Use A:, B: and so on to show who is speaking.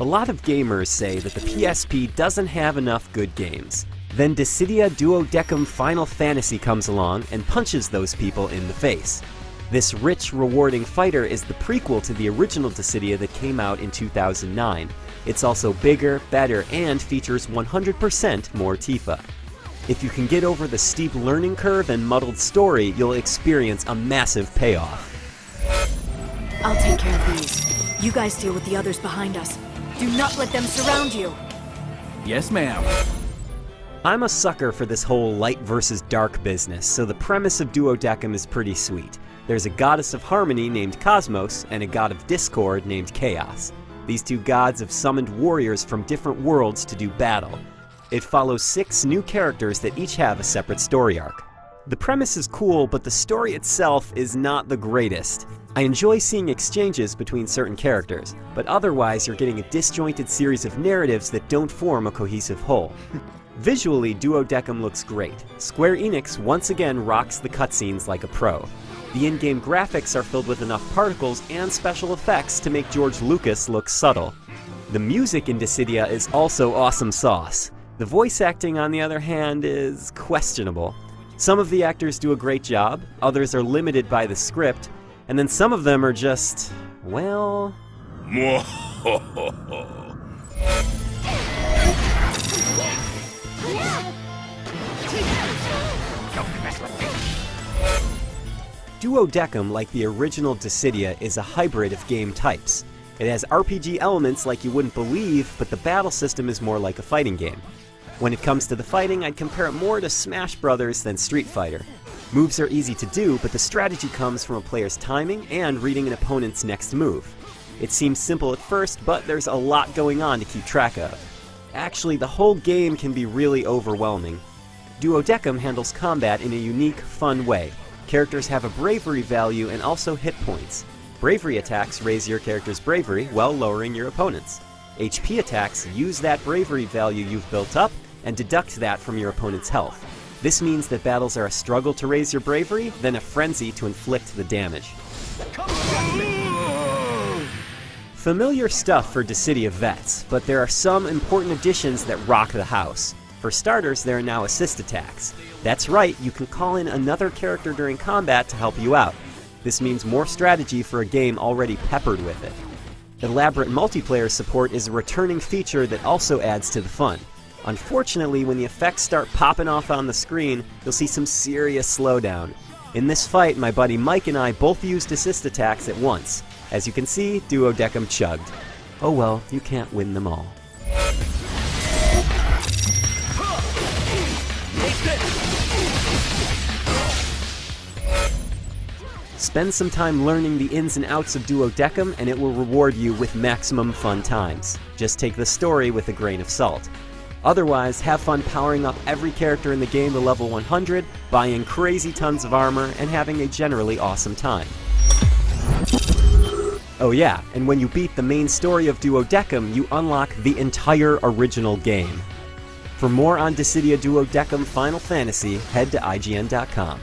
A: A lot of gamers say that the PSP doesn't have enough good games. Then Dissidia Duodecim Final Fantasy comes along and punches those people in the face. This rich, rewarding fighter is the prequel to the original Dissidia that came out in 2009. It's also bigger, better, and features 100% more Tifa. If you can get over the steep learning curve and muddled story, you'll experience a massive payoff.
B: I'll take care of these. You guys deal with the others behind us. Do not let them surround you!
C: Yes, ma'am.
A: I'm a sucker for this whole light versus dark business, so the premise of Duodecim is pretty sweet. There's a goddess of harmony named Cosmos, and a god of discord named Chaos. These two gods have summoned warriors from different worlds to do battle. It follows 6 new characters that each have a separate story arc. The premise is cool, but the story itself is not the greatest. I enjoy seeing exchanges between certain characters, but otherwise you're getting a disjointed series of narratives that don't form a cohesive whole. Visually, Duodecim looks great. Square Enix once again rocks the cutscenes like a pro. The in-game graphics are filled with enough particles and special effects to make George Lucas look subtle. The music in Dissidia is also awesome sauce. The voice acting, on the other hand, is questionable. Some of the actors do a great job, others are limited by the script, and then some of them are just, well... Duodecim, like the original Dissidia, is a hybrid of game types. It has RPG elements like you wouldn't believe, but the battle system is more like a fighting game. When it comes to the fighting, I'd compare it more to Smash Brothers than Street Fighter. Moves are easy to do, but the strategy comes from a player's timing and reading an opponent's next move. It seems simple at first, but there's a lot going on to keep track of. Actually, the whole game can be really overwhelming. Duodecim handles combat in a unique, fun way. Characters have a bravery value and also hit points. Bravery attacks raise your character's bravery while lowering your opponent's. HP attacks use that bravery value you've built up and deduct that from your opponent's health. This means that battles are a struggle to raise your bravery, then a frenzy to inflict the damage. Familiar stuff for Dissidia vets, but there are some important additions that rock the house. For starters, there are now assist attacks. That's right, you can call in another character during combat to help you out. This means more strategy for a game already peppered with it. Elaborate multiplayer support is a returning feature that also adds to the fun. Unfortunately, when the effects start popping off on the screen, you'll see some serious slowdown. In this fight, my buddy Mike and I both used assist attacks at once. As you can see, Duodecim chugged. Oh well, you can't win them all. Spend some time learning the ins and outs of Duodecim and it will reward you with maximum fun times. Just take the story with a grain of salt. Otherwise, have fun powering up every character in the game to level 100, buying crazy tons of armor, and having a generally awesome time. Oh yeah, and when you beat the main story of Duodecim, you unlock the entire original game. For more on Dissidia Duodecim Final Fantasy, head to IGN.com.